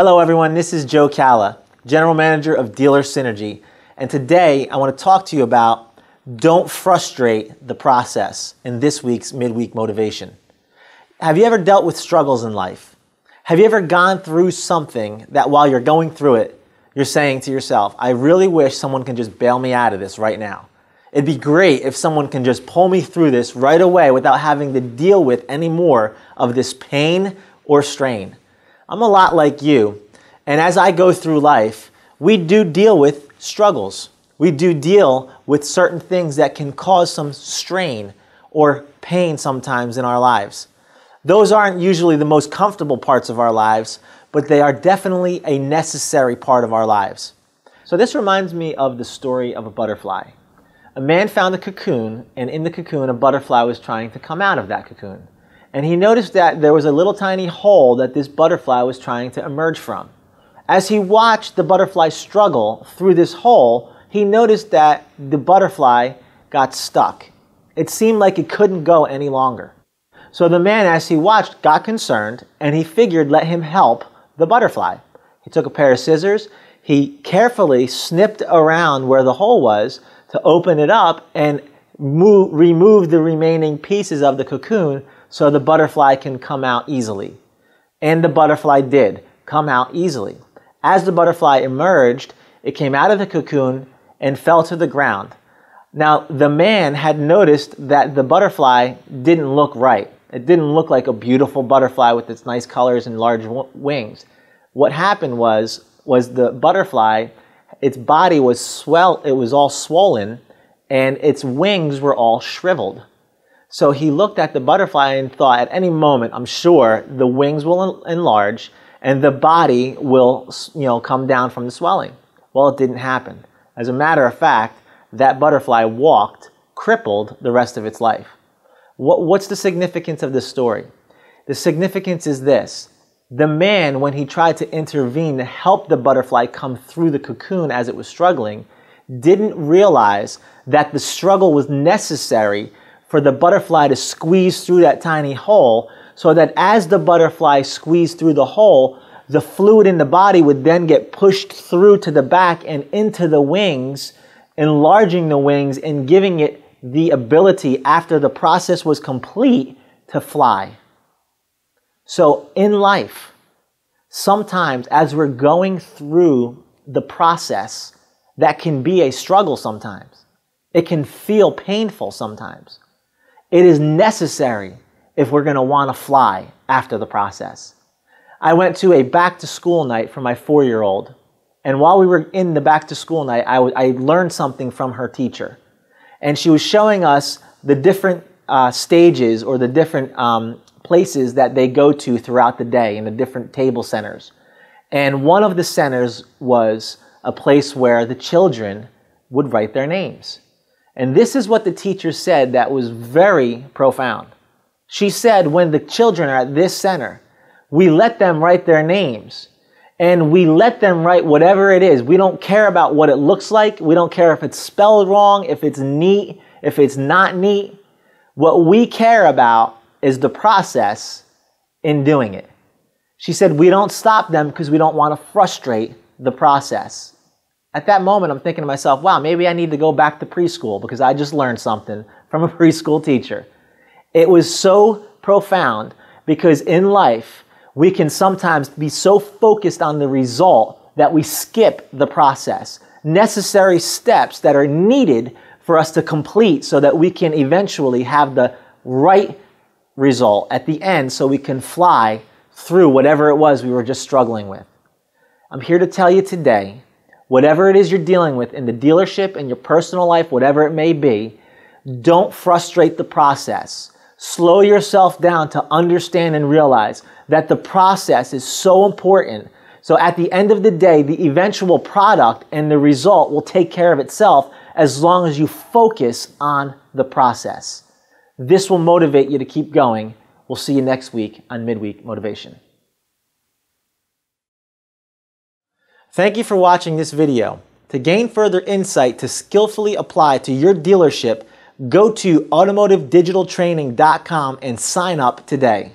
Hello everyone, this is Joe Calla, General Manager of Dealer Synergy, and today I want to talk to you about don't frustrate the process in this week's midweek motivation. Have you ever dealt with struggles in life? Have you ever gone through something that while you're going through it, you're saying to yourself, I really wish someone can just bail me out of this right now. It'd be great if someone can just pull me through this right away without having to deal with any more of this pain or strain. I'm a lot like you, and as I go through life, we do deal with struggles. We do deal with certain things that can cause some strain or pain sometimes in our lives. Those aren't usually the most comfortable parts of our lives, but they are definitely a necessary part of our lives. So this reminds me of the story of a butterfly. A man found a cocoon, and in the cocoon a butterfly was trying to come out of that cocoon. And he noticed that there was a little tiny hole that this butterfly was trying to emerge from. As he watched the butterfly struggle through this hole, he noticed that the butterfly got stuck. It seemed like it couldn't go any longer. So the man, as he watched, got concerned, and he figured let him help the butterfly. He took a pair of scissors, he carefully snipped around where the hole was to open it up and remove the remaining pieces of the cocoon so the butterfly can come out easily. And the butterfly did come out easily. As the butterfly emerged, it came out of the cocoon and fell to the ground. Now, the man had noticed that the butterfly didn't look right. It didn't look like a beautiful butterfly with its nice colors and large wings. What happened was the butterfly, its body was it was all swollen, and its wings were all shriveled. So he looked at the butterfly and thought, at any moment, I'm sure the wings will enlarge and the body will, come down from the swelling. Well, it didn't happen. As a matter of fact, that butterfly walked crippled the rest of its life. What's the significance of this story? The significance is this. The man, when he tried to intervene to help the butterfly come through the cocoon as it was struggling, didn't realize that the struggle was necessary for the butterfly to squeeze through that tiny hole, so that as the butterfly squeezed through the hole, the fluid in the body would then get pushed through to the back and into the wings, enlarging the wings and giving it the ability, after the process was complete, to fly. So in life, sometimes as we're going through the process, that can be a struggle sometimes. It can feel painful sometimes. It is necessary if we're going to want to fly after the process. I went to a back-to-school night for my 4-year-old, and while we were in the back-to-school night, I learned something from her teacher. And she was showing us the different stages or the different places that they go to throughout the day in the different table centers. And one of the centers was a place where the children would write their names. And this is what the teacher said that was very profound. She said, when the children are at this center, we let them write their names. And we let them write whatever it is. We don't care about what it looks like. We don't care if it's spelled wrong, if it's neat, if it's not neat. What we care about is the process in doing it. She said, we don't stop them because we don't want to frustrate the process. At that moment, I'm thinking to myself, wow, maybe I need to go back to preschool because I just learned something from a preschool teacher. It was so profound because in life, we can sometimes be so focused on the result that we skip the process. Necessary steps that are needed for us to complete so that we can eventually have the right result at the end so we can fly through whatever it was we were just struggling with. I'm here to tell you today, whatever it is you're dealing with in the dealership, in your personal life, whatever it may be, don't frustrate the process. Slow yourself down to understand and realize that the process is so important. So at the end of the day, the eventual product and the result will take care of itself as long as you focus on the process. This will motivate you to keep going. We'll see you next week on Midweek Motivation. Thank you for watching this video. To gain further insight to skillfully apply to your dealership, go to automotivedigitaltraining.com and sign up today.